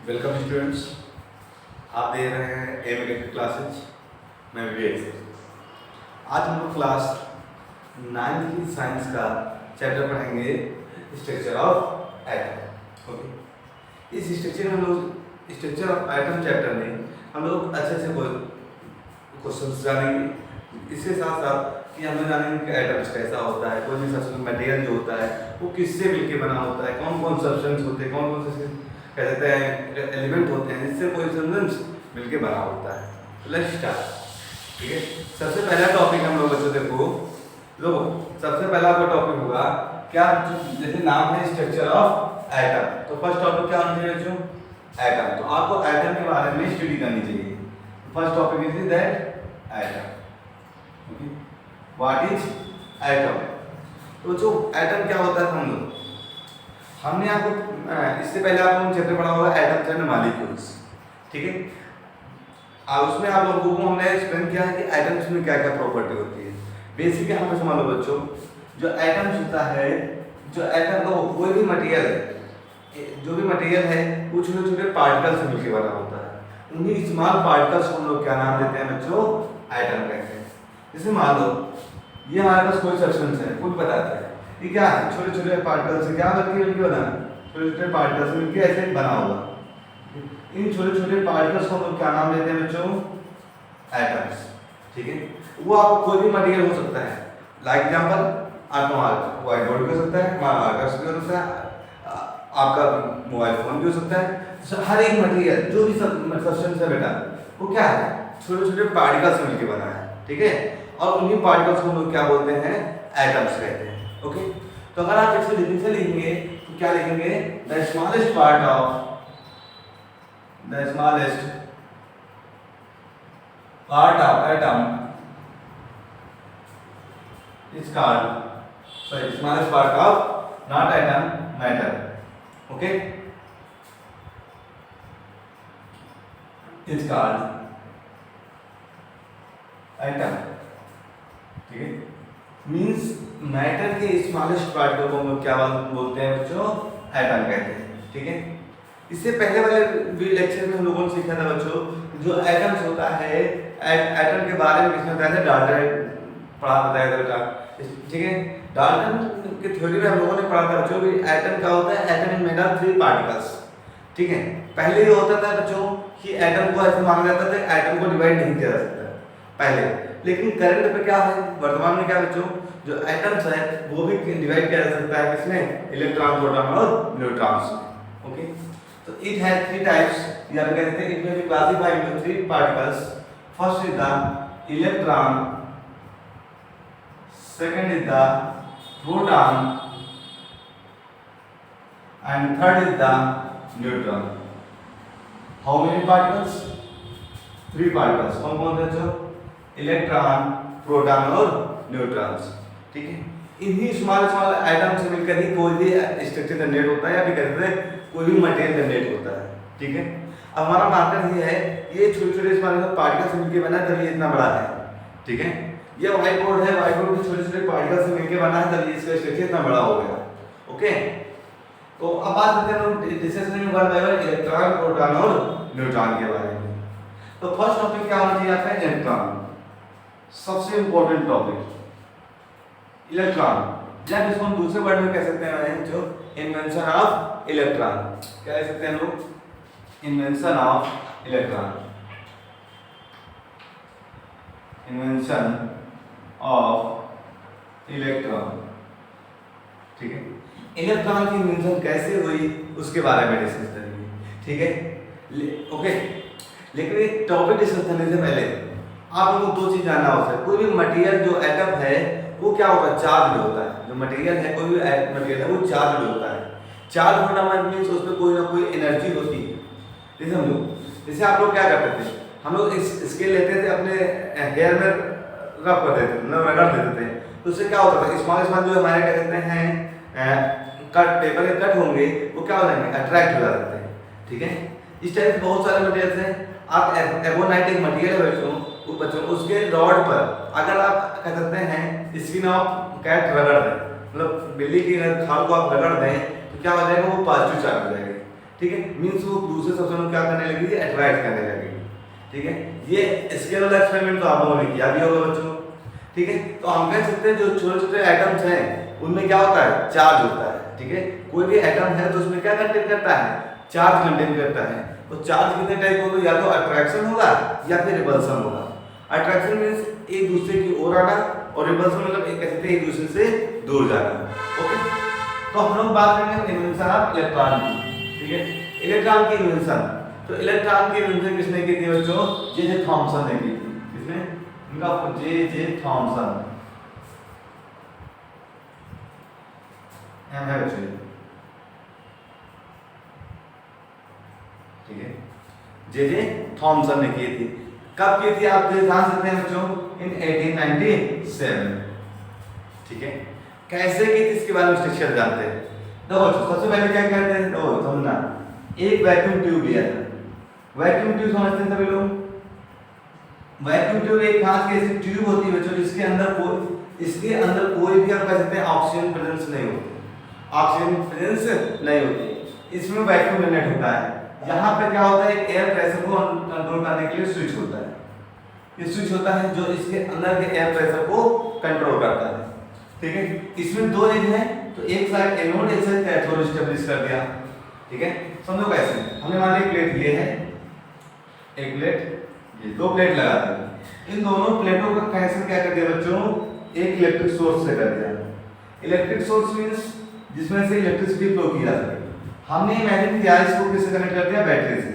Welcome students. आप दे रहे हैं एम इलेक्ट्रिक क्लासेज। मैं विवेक से आज हम लोग क्लास 9th की साइंस का चैप्टर पढ़ेंगे स्ट्रक्चर ऑफ एटम। ओके, इस स्ट्रक्चर में हम लोग स्ट्रक्चर ऑफ एटम चैप्टर में हम लोग अच्छे से क्वेश्चंस जानेंगे। इसके साथ साथ कि हम लोग जानेंगे कि एटम्स कैसा होता है, कोई भी सब्सटेंस मटेरियल जो होता है वो किससे मिलके बना होता है, कौन कौन सब्सटेंस होते हैं, कौन कौन से कहते हैं एलिमेंट होते हैं जिससे कोई सब्सटेंस मिलके बना होता है। तो लेट्स स्टार्ट। ठीक है, सबसे पहला टॉपिक हम लोग बच्चों देखो सबसे पहला आपका टॉपिक होगा क्या, जैसे नाम है स्ट्रक्चर ऑफ एटम, तो फर्स्ट टॉपिक क्या होना चाहिए बच्चों? एटम। तो आपको एटम के बारे में स्टडी करनी चाहिए। First topic is that atom. Okay, what is atom? तो जो एटम क्या होता है हमने आपको इससे पहले आपको चैप्टर पढ़ा होगा एटम्स एंड मॉलिक्यूल्स। ठीक है, उसमें आप लोगों को हमने एक्सप्लेन किया है कि एटम्स में क्या क्या प्रॉपर्टी होती है। बेसिक यहाँ पे समझ लो बच्चों, जो एटम्स होता है, जो एटम का कोई भी मटेरियल है, जो भी मटेरियल है वो छोटे छोटे पार्टिकल्स से मिलकर बना होता है। उन्हीं स्मॉल पार्टिकल्स को हम लोग क्या नाम देते हैं बच्चों? एटम कहते हैं। जैसे मान लो ये हमारे पास कोई सब्सटेंस है, कुछ बताता है ये क्या है, छोटे छोटे पार्टिकल्स से क्या मिलकर बना, छोटे छोटे पार्टिकल्स मिलकर ऐसे बना होगा। इन छोटे छोटे पार्टिकल्स को हम लोग क्या नाम देते हैं बच्चों? एटम्स। ठीक है, वो आपको कोई भी मटेरियल हो सकता है। लाइक एग्जांपल आपका व्हाइट बोर्ड भी हो सकता है, मार्कर्स भी हो सकता है, आपका मोबाइल फोन भी हो सकता है। हर एक मटेरियल जो भी सब्सटेंस है बेटा वो क्या है, छोटे छोटे पार्टिकल्स से मिलकर बना है। ठीक है, और उन्हीं पार्टिकल्स को हम लोग क्या बोलते हैं? एटम्स कहते हैं। ओके, तो अगर आप इसको डिफिनेशन लिखेंगे तो क्या लिखेंगे? The smallest part of atom is called, sorry, smallest part of not atom, matter. Okay, is called atom. ठीक है, मीन्स मैटर के स्मॉलेस्ट पार्टिकल को हम लोग क्या बोलते हैं बच्चों? एटम कहते हैं। ठीक है, इससे पहले वाले भी लेक्चर में हम लोगों ने सीखा था बच्चों, जो एटम्स होता है, एटम के बारे में किसने बताया था? डाल्टन बताया था बेटा। ठीक है, डाल्टन की थ्योरी में हम लोगों ने पढ़ा था बच्चों कि एटम क्या होता है? Atom is made of 3 particles. ठीक है, पहले ये होता था बच्चों कि एटम को ऐसे माना जाता था, एटम को डिवाइड नहीं किया जा सकता पहले, लेकिन करंट पे क्या है, वर्तमान में क्या बच्चों, जो एटम्स है वो भी डिवाइड किया जा सकता है किसमें? इलेक्ट्रॉन, प्रोटॉन और न्यूट्रॉन्स में। ओके, तो इट हैज 3 टाइप्स, या हम कहते हैं it may be classified into 3 particles. First is the electron, second is the proton and third is the neutron. How many particles? 3 particles. कौन कौन से बच्चों? इलेक्ट्रॉन, प्रोटॉन और न्यूट्रॉन्स। ठीक है, इन्हीं स्मॉल स्मॉल एटम से मिलकर ही कोई भी स्ट्रक्चर जनरेट होता है, या भी कहते हैं कोई भी मटेरियल जनरेट होता है। ठीक है, अब हमारा मार्कर ये है, ये छोटे छोटे स्मॉल पार्टिकल से मिलकर बना है तभी ये इतना बड़ा है। ठीक है, ये व्हाइट बोर्ड है, व्हाइट बोर्ड के छोटे छोटे पार्टिकल से मिलकर बना है तभी इसका स्ट्रक्चर इतना बड़ा हो गया। ओके, तो अब बात करते हैं डिस्कशन में इलेक्ट्रॉन, प्रोटॉन और न्यूट्रॉन के बारे में। तो फर्स्ट टॉपिक क्या होना चाहिए आपका? इलेक्ट्रॉन, सबसे इंपॉर्टेंट टॉपिक इलेक्ट्रॉन, या इसको हम दूसरे वर्ड में कह सकते हैं जो इन्वेंशन ऑफ इलेक्ट्रॉन। क्या कह सकते हैं लोग? Invention of electron, invention of electron. ठीक है, इलेक्ट्रॉन की इन्वेंशन कैसे हुई उसके बारे में डिस्कस करेंगे। ठीक है, ओके, लेकिन एक टॉपिक डिस्कस करने से पहले आप लोगों को 2 चीज जानना होता है। कोई भी मटेरियल जो एटम है वो क्या होता है? चार्ज होता है। जो मटेरियल है, कोई भी मटेरियल है वो चार्ज होता है। चार्ज होना मीन्स उसमें कोई ना कोई एनर्जी होती है। जैसे हम लोग, जैसे आप लोग क्या करते थे, हम लोग स्केल लेते थे, अपने हेयर में रब कर देते थे, मतलब रगड़ देते थे, तो उससे क्या होता था? स्मॉल स्मॉल जो हमारे क्या कहते हैं कट, पेपर के कट होंगे वो क्या हो जाएंगे? अट्रैक्ट हो जाते हैं। ठीक है, इस टाइप से बहुत सारे मटेरियल्स हैं। आप एबोनाइट एक मटेरियल है बच्चों, उसके रॉड पर अगर आप क्या करते हैं स्किन ऑफ कैट रगड़ दें, मतलब बिल्ली की अगर खाल को आप रगड़ दें तो क्या हो जाएगा? वो पॉजिटिव चार्ज हो जाएगा। ठीक है, मीन्स वो दूसरे सब्सटेंस को क्या करने लगेगी, अट्रैक्ट करने लगेगी। ठीक है, ये स्केल वाला एक्सपेरिमेंट तो आप लोगों ने किया भी होगा बच्चों। ठीक है, तो हम कह सकते हैं जो छोटे छोटे एटम्स हैं उनमें क्या होता है, चार्ज होता है। ठीक है, कोई भी एटम है तो उसमें क्या कंटेन करता है, चार्ज कंटेन करता है। तो चार्ज कितने टाइप होगा, या तो अट्रैक्शन होगा या फिर रिपल्सन होगा। अट्रैक्शन मीन्स एक दूसरे की ओर आना, और रिपल्सन मतलब एक कहते हैं एक दूसरे से दूर जाना। ओके, तो हम लोग बात करेंगे इन्वेंशन ऑफ इलेक्ट्रॉन की। ठीक है, इलेक्ट्रॉन की इन्वेंशन, तो इलेक्ट्रॉन की इन्वेंशन किसने की थी बच्चों, जे थॉमसन ने की थी। किसने, उनका जे थॉमसन है बच्चों। ठीक है, जे थॉमसन ने की थी। कब की थी आप जान सकते हैं बच्चों, इन 1897। ठीक है, कैसे की थी इसके बारे में स्ट्रक्चर जानते हैं। देखो बच्चों, सबसे पहले क्या करते हैं, देखो समझना, एक वैक्यूम ट्यूब लिया था। वैक्यूम ट्यूब समझते हैं सभी लोग। वैक्यूम ट्यूब एक कांच की ऐसी ट्यूब होती है बच्चों जिसके अंदर कोई भी आप कह सकते हैं ऑक्सीजन प्रेजेंस नहीं होती, ऑक्सीजन प्रेजेंस नहीं होती। इसमें वैक्यूम जनरेट होता है। यहाँ पे क्या होता है, एक एयर प्रेशर को कंट्रोल करने के लिए स्विच होता है। ये स्विच होता है जो इसके अंदर के एयर प्रेशर को कंट्रोल करता है। ठीक है, इसमें दो एज है, तो एक साइड एनोड एक साइड कैथोड एस्टेब्लिश कर दिया। ठीक है, समझो कैसे, हमने मान ली प्लेट लिए है, एक प्लेट, ये दो प्लेट लगा दी। इन दोनों प्लेटों का कनेक्शन क्या कर दिया बच्चों, एक इलेक्ट्रिक सोर्स से कर दिया। इलेक्ट्रिक सोर्स मींस जिसमें से इलेक्ट्रिसिटी फ्लो की जा सके। हमने इमेजिन किया इसको किससे कनेक्ट कर दिया, बैटरी से।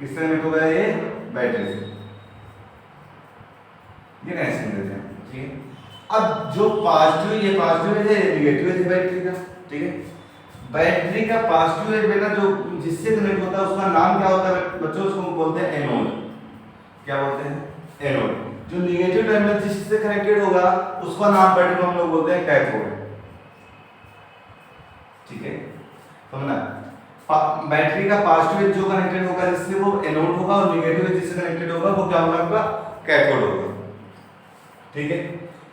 किससे कनेक्ट हो गया, ये बैटरी से, ये कनेक्शन देते हैं। ठीक है, अब जो पॉजिटिव, ये पॉजिटिव है, ये नेगेटिव है बैटरी का। ठीक है, बैटरी का पॉजिटिव है बेटा जो जिससे कनेक्ट होता है उसका नाम क्या होता है बच्चों, उसको बोलते हैं एनोड। क्या बोलते हैं, एनोड। जो नेगेटिव टर्मिनल जिससे कनेक्टेड होगा उसका नाम बैटरी को हम लोग बोलते हैं कैथोड। ठीक है, समझना, बैटरी का पॉजिटिव जो कनेक्टेड होगा जिससे वो एनोड होगा, और नेगेटिव जिससे कनेक्टेड होगा वो क्या होगा, आपका कैथोड होगा। ठीक है,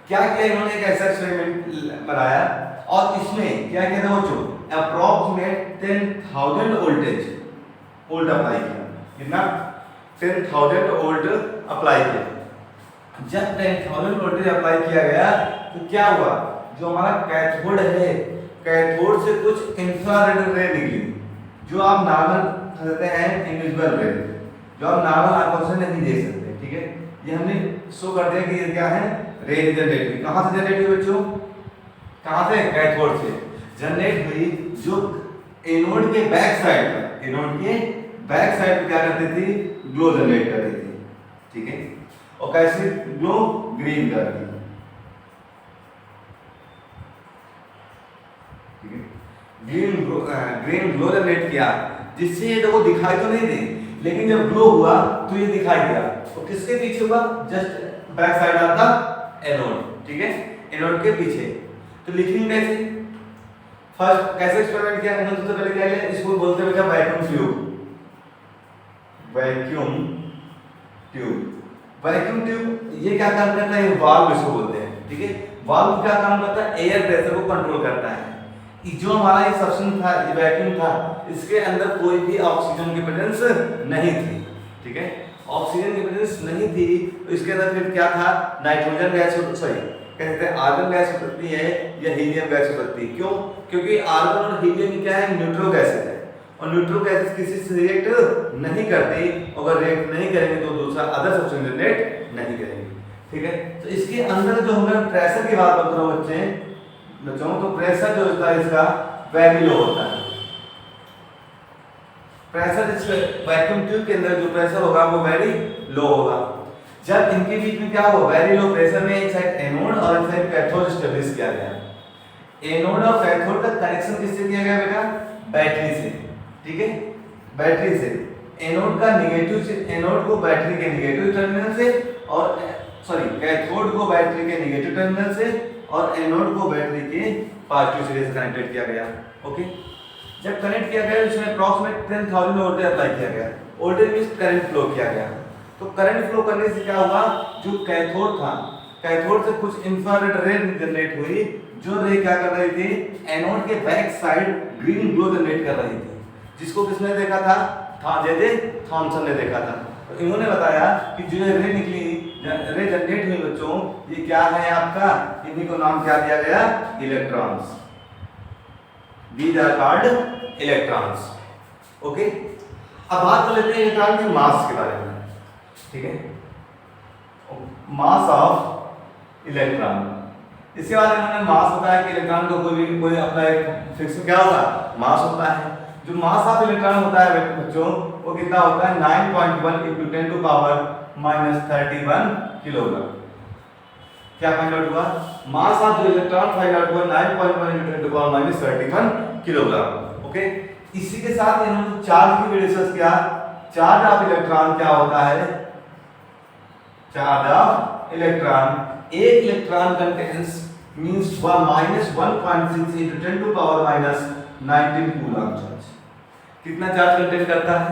क्या किया इन्होंने, एक ऐसा एक्सपेरिमेंट बनाया और इसमें क्या किया था वो, जो अप्रॉक्सीमेट 10,000 वोल्ट अप्लाई किया। कितना, 10,000 वोल्ट अप्लाई किया। जब 10,000 वोल्टेज अप्लाई किया गया तो क्या हुआ, जो हमारा कैथोड है, कैथोड से कुछ इंफ्रारेड रे निकली, जो आप नॉर्मल कहते हैं इनविजिबल रे, जो आप नॉर्मल आंखों से नहीं देख सकते। ठीक है, ये हमने शो कर दिया कि ये क्या है, रे जनरेट हुई। कहां से जनरेट हुई बच्चों, कहां से, कैथोड से जनरेट हुई, जो एनोड के बैक साइड पर, एनोड के बैक साइड पर क्या करती थी, ग्लो जनरेट करती थी। ठीक है, और कैसे ग्लो, ग्रीन कलर की। ठीक है, ग्रीन ग्लो जनरेट किया, जिससे ये देखो दिखाई तो नहीं दी, लेकिन जब ग्लो हुआ तो ये दिखाई दिया। तो किसके पीछे हुआ, just back side of the anode. ठीक है, एनोड के पीछे। तो लिखेंगे कैसे, फर्स्ट कैसे एक्सपेरिमेंट किया, सबसे पहले क्या लिया, इसको बोलते हैं बेटा vacuum tube. Vacuum tube, vacuum tube ये क्या काम करता है, वाल्व इसको बोलते हैं। ठीक है, वाल्व क्या काम करता है, एयर प्रेशर को कंट्रोल करता है। जो हमारा ये सब्सटेंस था, ये वैक्यूम था, इसके अंदर कोई भी ऑक्सीजन की प्रेजेंस नहीं थी। ठीक है, ऑक्सीजन की प्रेजेंस नहीं थी, तो इसके अंदर फिर क्या था, नाइट्रोजन गैस, सॉरी कहते हैं आर्गन गैस हो सकती है या हीलियम गैस हो सकती है। क्यों, क्योंकि आर्गन और हीलियम क्या है, न्यूट्रल गैसेस है, और न्यूट्रल गैसेस किसी से रिएक्ट नहीं करती। अगर रिएक्ट नहीं करेंगे तो दूसरा अदर सब्सटेंस जनरेट नहीं करेंगे। ठीक है, तो इसके अंदर जो हम प्रेशर की बात कर रहा हूं बच्चों, तो प्रेशर जो होता है इसका वेरी लो होता है। प्रेशर इस वैक्यूम ट्यूब के अंदर जो प्रेशर होगा वो वेरी लो होगा। जब इनके बीच में क्या हो, वेरी लो प्रेशर में एक साइड एनोड और एक साइड कैथोड एस्टेब्लिश किया गया। एनोड और कैथोड का कनेक्शन किससे किया गया बेटा, बैटरी से। ठीक है, बैटरी से। एनोड का नेगेटिव से, एनोड को बैटरी के नेगेटिव टर्मिनल से, और सॉरी कैथोड को बैटरी के नेगेटिव टर्मिनल से, और एनोड को बैटरी के पॉजिटिव सिरे से कनेक्टेड किया गया। ओके, जब कनेक्ट किया गया इसमें अप्रॉक्सीमेट 10,000 वोल्टेज अप्लाई किया गया। वोल्टेज मींस करंट फ्लो किया गया। तो करंट फ्लो करने से क्या हुआ, जो कैथोड था, कैथोड से कुछ इंफ्रारेड रे जनरेट हुई, जो रे क्या कर रही थी, एनोड के back side green glow generate कर रही थी, जिसको किसने देखा था, जे थॉमसन ने देखा था। तो इन्होंने बताया कि जो रे निकली, रे जनरेट हुई बच्चों, ये क्या है आपका, इन्हीं को नाम क्या दिया गया, electrons. These are called electrons. Okay, अब बात कर लेते हैं इलेक्ट्रॉन के मास के बारे में, ठीक है, मास ऑफ इलेक्ट्रॉन। इसके बाद इन्होंने मास बताया कि इलेक्ट्रॉन को कोई अपना एक फिक्स क्या होगा, मास होता है। जो मास ऑफ इलेक्ट्रॉन होता है बच्चों, वो कितना होता है, 9.1 × 10⁻³ किलोग्राम। क्या फाइंड आउट हुआ, मास of the electron find out हुआ 9.1 × 10⁻³ किलोग्राम। ओके, इसी के साथ इन्होंने चार्ज की भी डिस्कस किया। चार्ज ऑफ इलेक्ट्रॉन क्या होता है, चार्ज ऑफ इलेक्ट्रॉन, एक electron contains means -1.6 × 10⁻19 coulomb charge. कितना चार्ज कंटेन करता है,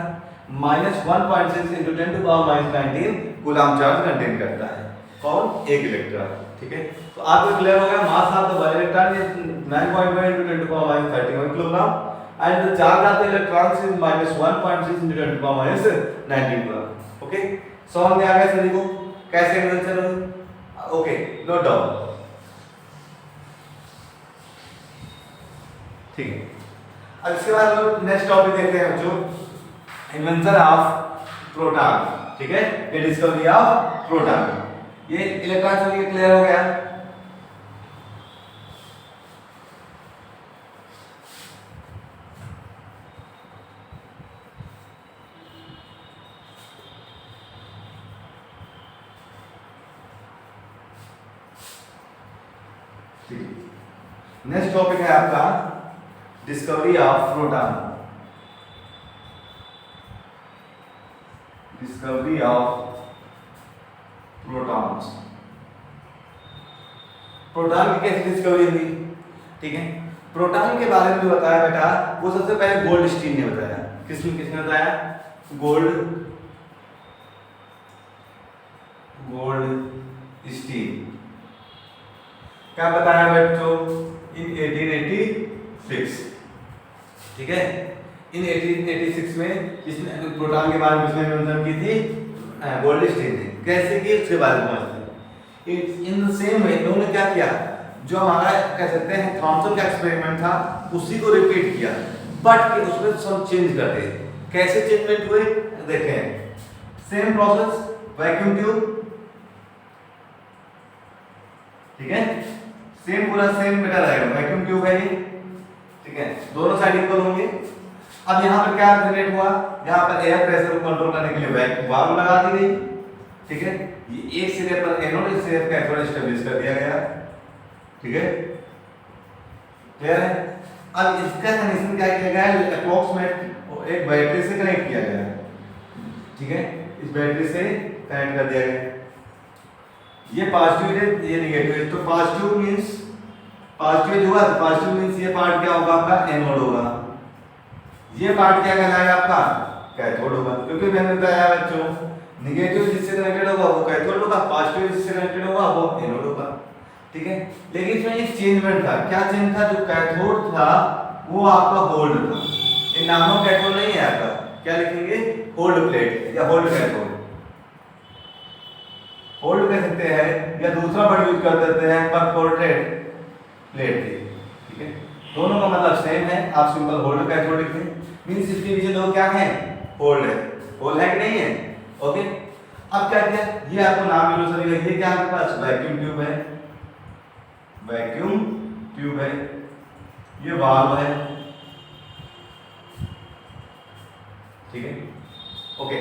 -1.6 × 10⁻19 कूलम चार्ज कंटेन करता है। कौन, एक इलेक्ट्रॉन, ठीक है। तो आपको क्लियर हो गया, मास of the one electron is 9.1 × 10⁻31 kilogram and the charge of the electrons is -1.6 × 10⁻19 coulomb. Okay, समझ में आ गया सभी को कैसे आंसर होगा, ओके, नोट डाउन, ठीक है। अब इसके बाद हम नेक्स्ट टॉपिक देखते हैं बच्चों, इन्वेंशन ऑफ प्रोटॉन, ठीक है, ये डिस्कवरी ऑफ प्रोटॉन। ये इलेक्ट्रॉन सभी क्लियर हो गया। नेक्स्ट टॉपिक है आपका discovery of proton, discovery of protons. Proton की कैसे डिस्कवरी हुई, ठीक है। प्रोटॉन के बारे में बताया बेटा, वो सबसे पहले गोल्डस्टीन ने बताया। किसने बताया, गोल्डस्टीन। क्या बताया बच्चों, इन 1886, ठीक है, इन 1886 में इसने प्रोटॉन के बारे में किसने इन्वेंशन की थी, गोल्डस्टीन ने। कैसे की उसके बारे में समझते हैं। इन द सेम वे इन्होंने क्या किया, जो हमारा कह सकते हैं थॉमसन का एक्सपेरिमेंट था, उसी को रिपीट किया, बट उसमें सब चेंज कर दिए। कैसे चेंजमेंट हुए देखें, सेम प्रोसेस, वैक्यूम ट्यूब, ठीक है, सेम पूरा सेम बेटा रहेगा, वैक्यूम ट्यूब है ये, ठीक है, दोनों साइड इक्वल होंगे। अब यहाँ पर क्या जनरेट हुआ, यहाँ पर एयर प्रेशर को कंट्रोल करने के लिए वैक्यूम वाल्व लगा दी गई, ठीक है। ये एक सिरे पर एनोड, एक सिरे पर कैथोड एस्टेब्लिश कर दिया गया, ठीक है, क्लियर है। अब इसका कनेक्शन क्या किया गया, अप्रॉक्सीमेट एक बैटरी से कनेक्ट किया गया, ठीक है, इस बैटरी से कनेक्ट कर दिया गया। ये पॉजिटिव है, ये नेगेटिव है, तो पॉजिटिव मींस पॉजिटिव होगा, तो पॉजिटिव मींस ये पार्ट क्या होगा आपका, एनोड होगा, ये पार्ट क्या कहलाएगा आपका, कैथोड होगा। क्योंकि मैंने बताया बच्चों, नेगेटिव जिससे कनेक्टेड होगा वो कैथोड होगा, पॉजिटिव जिससे कनेक्टेड होगा वो एनोड होगा, ठीक है। लेकिन इसमें एक चेंजमेंट था, क्या चेंज था, जो कैथोड था वो आपका होल्ड था। ये नानो कैथोड नहीं है आपका, क्या लिखेंगे, होल्ड प्लेट या होल्ड कैथोड, होल्ड कह सकते हैं, या दूसरा वर्ड यूज कर देते हैं परफोरेटेड प्लेट, ठीक है, दोनों का मतलब सेम है। आप सिंपल होल्ड कैथोड लिखें, मींस इसके पीछे दो क्या है, होल्ड है, होल्ड है कि नहीं है, ओके। अब क्या किया, ये आपको नाम मिलो सभी, ये क्या आपके पास वैक्यूम ट्यूब है, वैक्यूम ट्यूब है, ये वाल्व है, ठीक है, ओके।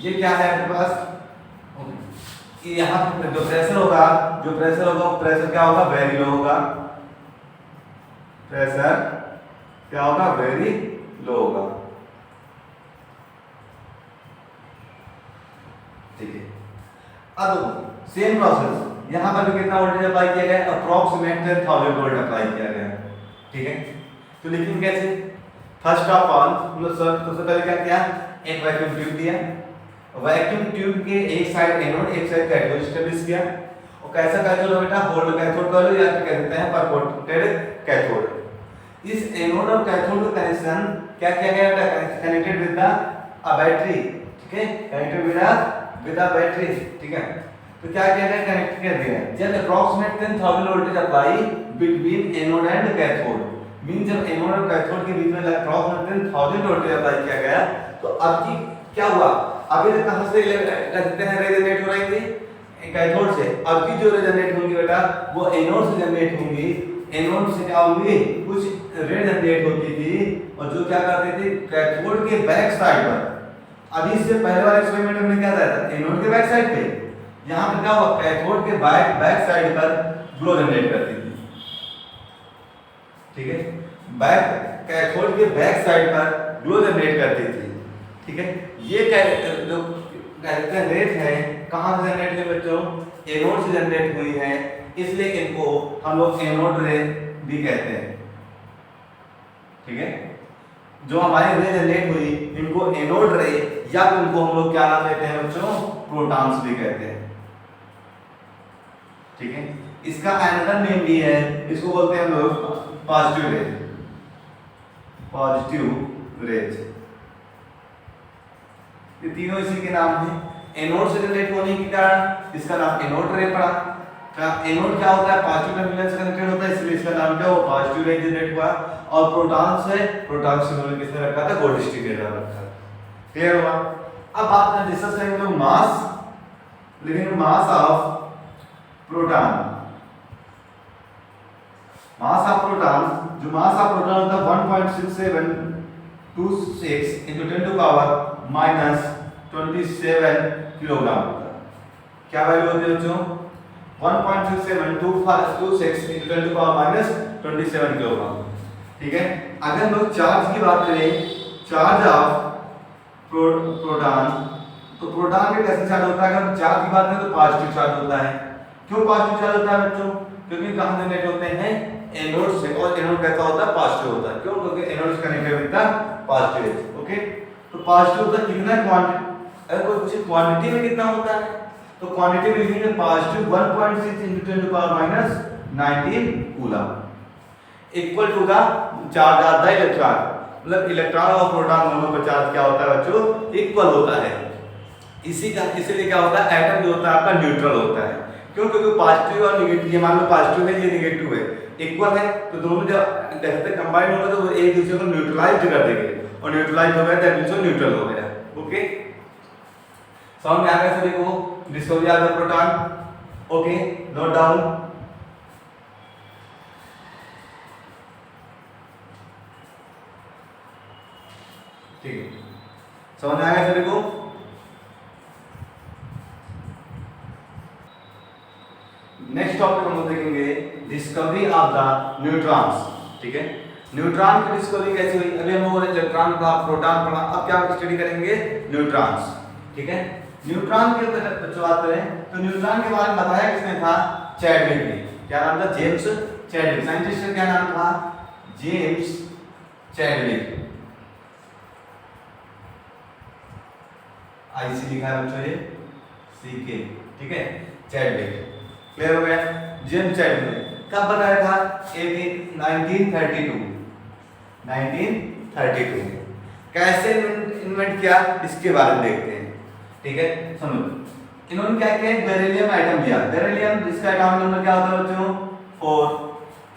ये क्या है आपके पास, यहाँ पे जो प्रेशर होगा, वो प्रेशर क्या होगा, वेरी लो होगा, प्रेशर क्या होगा, वेरी लो होगा, ठीक है। अब सेम प्रोसेस यहाँ पर भी कितना वोल्टेज अप्लाई किया गया, अप्रॉक्सीमेट 1000 वोल्ट अप्लाई किया गया, ठीक है। तो लेकिन कैसे, फर्स्ट ऑफ ऑल सबसे पहले क्या किया, एक वैक्यूम ट्यूब दिया, वैक्यूम ट्यूब के एक साइड एनोड एक साइड कैथोड एस्टेब्लिश किया, और कैसा कैथोड बेटा, होल्ड कैथोड कह लो या फिर कह सकते हैं परफोर्टेड कैथोड। इस एनोड और कैथोड का कनेक्शन क्या किया गया बेटा, कनेक्टेड विद द बैटरी, ठीक है, कनेक्टेड विद द बैटरी, ठीक है। तो क्या किया गया, कनेक्ट कर दिया। जब approximate 10,000 voltage apply between anode and cathode, mean जब एनोड और कैथोड के बीच में अप्रॉक्सीमेट 10,000 वोल्टेज अप्लाई किया गया, तो अब की क्या हुआ, अभी तक कहां से कहते हैं रे जनरेट हो रही थी कैथोड से, अब की जो रे जनरेट होंगी बेटा वो एनोड से जनरेट होंगी। एनोड से क्या होंगी, कुछ रे जनरेट होती थी और जो क्या करते थे कैथोड के बैक साइड पर, अभी इससे पहले वाले एक्सपेरिमेंट में क्या था, एनोड के बैक साइड पे, यहां पे क्या हुआ कैथोड के बैक साइड पर ग्लो जनरेट करती थी, ठीक है, बैक कैथोड के बैक साइड पर ग्लो जनरेट करती थी, ठीक है। ये जो कहते हैं रेट है कहां से जनरेट हुई बच्चों, एनोड से जनरेट हुई है, इसलिए इनको हम लोग एनोड रे भी कहते हैं, ठीक है। जो हमारी रे जनरेट हुई इनको एनोड रे या फिर इनको हम लोग क्या नाम देते हैं बच्चों, प्रोटॉन्स भी कहते हैं, ठीक है। इसका अनदर नेम भी है, इसको बोलते हैं हम लोग पॉजिटिव रे, पॉजिटिव रेज, ये तीनों इसी के नाम हैं। एनोड से जनरेट होने के कारण इसका नाम एनोड रे पड़ा। एनोड क्या होता है, पॉजिटिव टर्मिनल से कनेक्टेड होता है, इसलिए इसका नाम क्या हुआ, पॉजिटिव रे जनरेट हुआ। और प्रोटॉन से उन्होंने किसने रखा था, गोल्ड स्टिक रखा। क्लियर हुआ। अब बात करें डिस्कस करेंगे मास, लेकिन मास of proton, mass of proton, जो मास ऑफ प्रोटॉन होता है 1.6726 into 10 to power minus 27 kilogram होता है। क्या वैल्यू होती है बच्चों, 1.6726 into 10 to power minus 27 kilogram, ठीक है। अगर हम लोग चार्ज की बात करें, चार्ज ऑफ प्रोटॉन, तो प्रोटॉन में कैसे चार्ज होता है, अगर हम चार्ज की बात करें तो पॉजिटिव चार्ज होता है। क्यों पॉजिटिव चार्ज होता है बच्चों, क्योंकि कहां जनरेट होते हैं, एनोड से, और एनोड कैसा होता है, पॉजिटिव होता है। क्यों, क्योंकि एनोड से connected with the positive, okay. तो पॉजिटिव होता है कितना क्वांटिटी, अगर कोई पूछे क्वांटिटी में कितना होता है, तो क्वांटिटी में लिखेंगे positive 1.6 into 10 to power minus 19 coulomb equal to the charge of the electron, मतलब इलेक्ट्रॉन और प्रोटॉन दोनों का चार्ज क्या होता है बच्चों, इक्वल होता है। इसीलिए क्या होता है, एटम जो होता है आपका न्यूट्रल होता है। क्यों, क्योंकि पॉजिटिव और नेगेटिव, ये मान लो पॉजिटिव है ये नेगेटिव है, इक्वल है, तो दोनों जब कहते हैं कंबाइन होगा तो वो एक दूसरे को न्यूट्रलाइज कर देंगे, और न्यूट्रलाइज हो गया दैट मींस वो न्यूट्रल हो गया, ओके। समझ में आ गया सभी को, discovery of the proton, okay, note down. ठीक है, समझ में आ गया सभी को। नेक्स्ट टॉपिक हम लोग देखेंगे डिस्कवरी ऑफ द न्यूट्रॉन्स, ठीक है। न्यूट्रॉन की डिस्कवरी कैसे हुई, अभी हम लोग इलेक्ट्रॉन पढ़ा, प्रोटॉन पढ़ा, अब क्या स्टडी करेंगे, न्यूट्रॉन्स, ठीक है। न्यूट्रॉन के बात करें तो न्यूट्रॉन के बारे में बताया किसने था, चैडविक ने। क्या नाम था, जेम्स चैडविक, साइंटिस्ट का क्या नाम था, जेम्स चैडविक, आईसी लिखा है बच्चों ये, सीके, ठीक है, चैडविक, क्लियर हो गया। जेम्स चैडविक ने कब बताया था, 1932 कैसे इन्वेंट किया, इसके बारे में देखते हैं, ठीक है। समझो, इन्होंने क्या किया, बेरिलियम आइटम लिया, बेरिलियम जिसका एटॉमिक नंबर क्या होता है बच्चों, 4,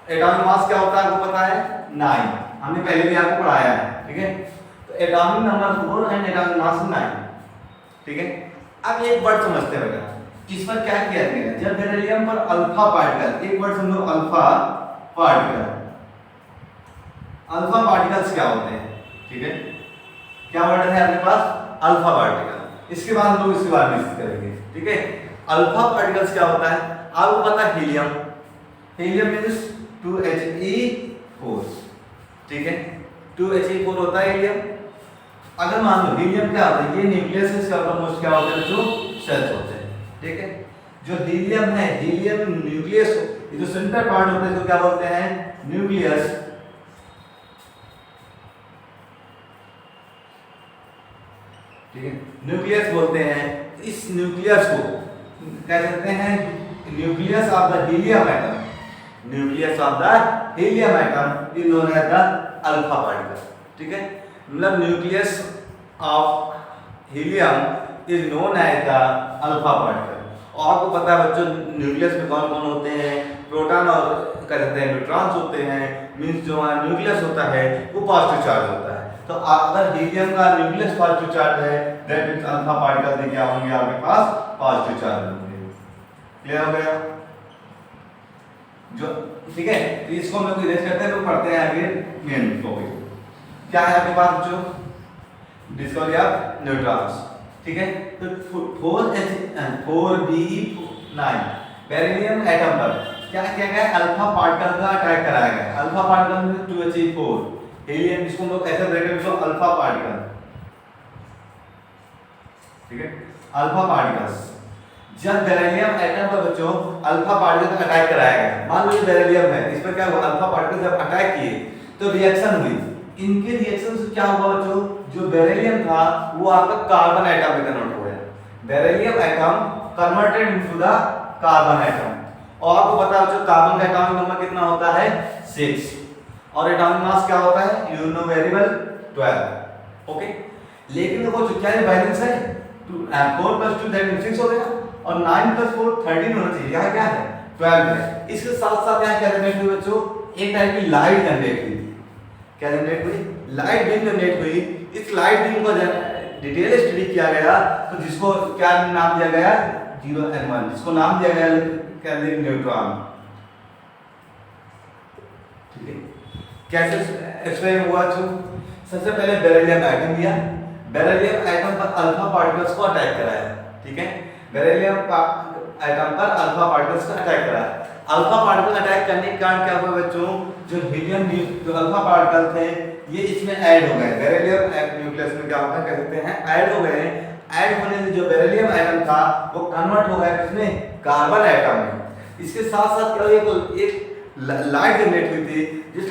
एटॉमिक मास क्या होता है आपको पता है, 9, हमने पहले भी आपको पढ़ाया है, ठीक है। तो atomic number 4 and atomic mass 9, ठीक है। अब एक वर्ड समझते हैं बेटा, इस पर क्या किया गया, जब बेरिलियम पर अल्फा पार्टिकल, एक वर्ड समझो, अल्फा पार्टिकल, अल्फा पार्टिकल्स क्या होते हैं, ठीक है, क्या वर्ड है आपके पास, अल्फा पार्टिकल। इसके बाद हम लोग इसके बारे में डिस्कस करेंगे, ठीक है। अल्फा पार्टिकल्स क्या होता है, आपको पता है हीलियम, हीलियम मींस 2He4, ठीक है, 2He4 होता है हीलियम। अगर मान लो हीलियम क्या होता है, ये न्यूक्लियस है, इसका अपरमोस्ट क्या होता है, जो सेल्स होते हैं, ठीक है। जो हीलियम है, हीलियम न्यूक्लियस, ये जो सेंटर पार्ट होता है इसको क्या बोलते हैं, न्यूक्लियस, ठीक है, न्यूक्लियस बोलते हैं। इस न्यूक्लियस को क्या कहते हैं, nucleus of the helium atom, nucleus of the helium atom is known as the alpha particle. ठीक है, मतलब nucleus of helium is known as the alpha particle. और आपको पता है बच्चों न्यूक्लियस में कौन कौन होते हैं, प्रोटॉन और क्या कहते हैं न्यूट्रॉन्स होते हैं। मींस जो हमारा न्यूक्लियस होता है वो पॉजिटिव चार्ज होता है। तो अगर हीलियम का न्यूक्लियस पॉजिटिव चार्ज है दैट मींस अल्फा पार्टिकल क्या होंगे आपके पास, पॉजिटिव चार्ज होंगे। क्लियर हो गया जो, ठीक है। तो इसको हम लोग इरेज करते हैं, तो पढ़ते हैं आगे मेन टॉपिक क्या है आपके पास बच्चों, डिस्कवरी ऑफ न्यूट्रॉन्स। ठीक है, तो 4Be9 बेरिलियम एटम पर क्या किया गया, अल्फा पार्टिकल का अटैक कराया गया। अल्फा पार्टिकल में 2He4 हीलियम, इसको हम लोग ऐसे ब्रैकेट में अल्फा पार्टिकल। ठीक है, अल्फा पार्टिकल्स जब बेरिलियम एटम पर बच्चों अल्फा पार्टिकल का अटैक कराया गया, मान लो ये बेरिलियम है, इस पर क्या हुआ, अल्फा पार्टिकल जब अटैक किए तो रिएक्शन हुई। इनके रिएक्शन से क्या हुआ बच्चों, जो बेरिलियम था वो आपका कार्बन एटम में कन्वर्ट हो गया। Beryllium atom converted into the carbon atom. और आपको पता है बच्चों कार्बन का एटॉमिक नंबर कितना होता है, 6, और एटॉमिक मास क्या होता है, you know very well, 12। Okay, लेकिन देखो क्या ये बैलेंस है, 4 + 2 दैट मींस 6 हो गया, और 9 + 4 13 होना चाहिए। यहाँ क्या है, 12 है। इसके साथ साथ यहाँ क्या जनरेट हुई बच्चों, एक टाइप की लाइट जनरेट हुई। क्या जनरेट हुई, लाइट बीम जनरेट हुई। इस लाइट बीम को डिटेल स्टडी किया गया, तो जिसको क्या नाम दिया गया, 0n1, जिसको नाम दिया गया क्या, न्यूट्रॉन। ठीक है, कैसे एक्सप्लेन हुआ जो, सबसे पहले बेरिलियम एटम दिया, बेरिलियम एटम पर अल्फा पार्टिकल्स को अटैक कराया। ठीक है, बेरिलियम एटम पर अल्फा पार्टिकल्स का अटैक कराया। अल्फा पार्टिकल अटैक करने के कारण क्या हुआ बच्चों, जो हीलियम जो अल्फा पार्टिकल थे ये इसमें ऐड हो गए, बेरिलियम न्यूक्लियस में क्या होता है कह सकते हैं ऐड हो गए। ऐड होने से जो बेरिलियम एटम था वो कन्वर्ट हो गया किसमें, कार्बन एटम में। इसके साथ साथ क्या हुआ, एक लाइट जनरेट हुई थी, जिस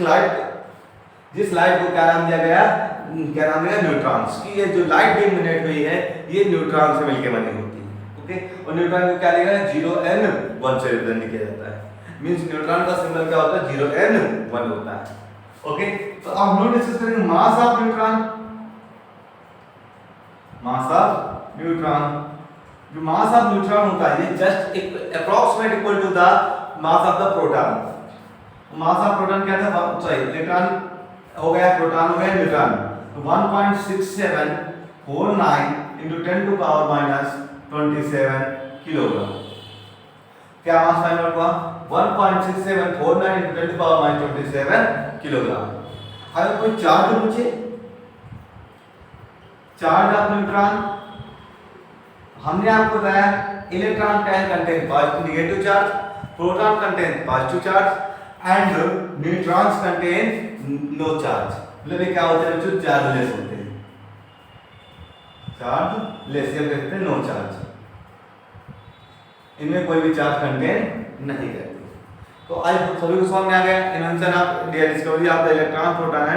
लाइट को क्या नाम दिया गया, क्या नाम दिया, न्यूट्रॉन्स की। ये जो लाइट बीम जनरेट हुई है ये न्यूट्रॉन से मिलकर बनी होती है। ओके, और न्यूट्रॉन को क्या लिखा है, 0n1 से रिप्रेजेंट किया जाता है। मींस न्यूट्रॉन का सिंबल क्या होता है, 0n1 होता है। ओके, तो अब हम लोग डिस्कस करेंगे mass of neutron. Mass of neutron, जो मास ऑफ न्यूट्रॉन होता है ये just approximate equal to the mass of the proton. Mass of proton क्या था, सॉरी इलेक्ट्रॉन हो गया, प्रोटॉन हो गया, न्यूट्रॉन। तो 1.6749 × 10⁻27 किलोग्राम क्या मास फाइंड आउट हुआ, 1.6749 × 10⁻27 किलोग्राम। अगर कोई चार्ज पूछे, चार्ज ऑफ न्यूट्रॉन, हमने आपको बताया electron can contain positive negative charge, proton contain positive charge and neutrons contain no charge. मतलब ये क्या होते हैं बच्चों, चार्जलेस होते हैं, चार्जलेस या कहते हैं नो चार्ज, इनमें कोई भी चार्ज कंटेन नहीं करते। तो आज सभी को समझ में आ गया invention of discovery of the electron, proton and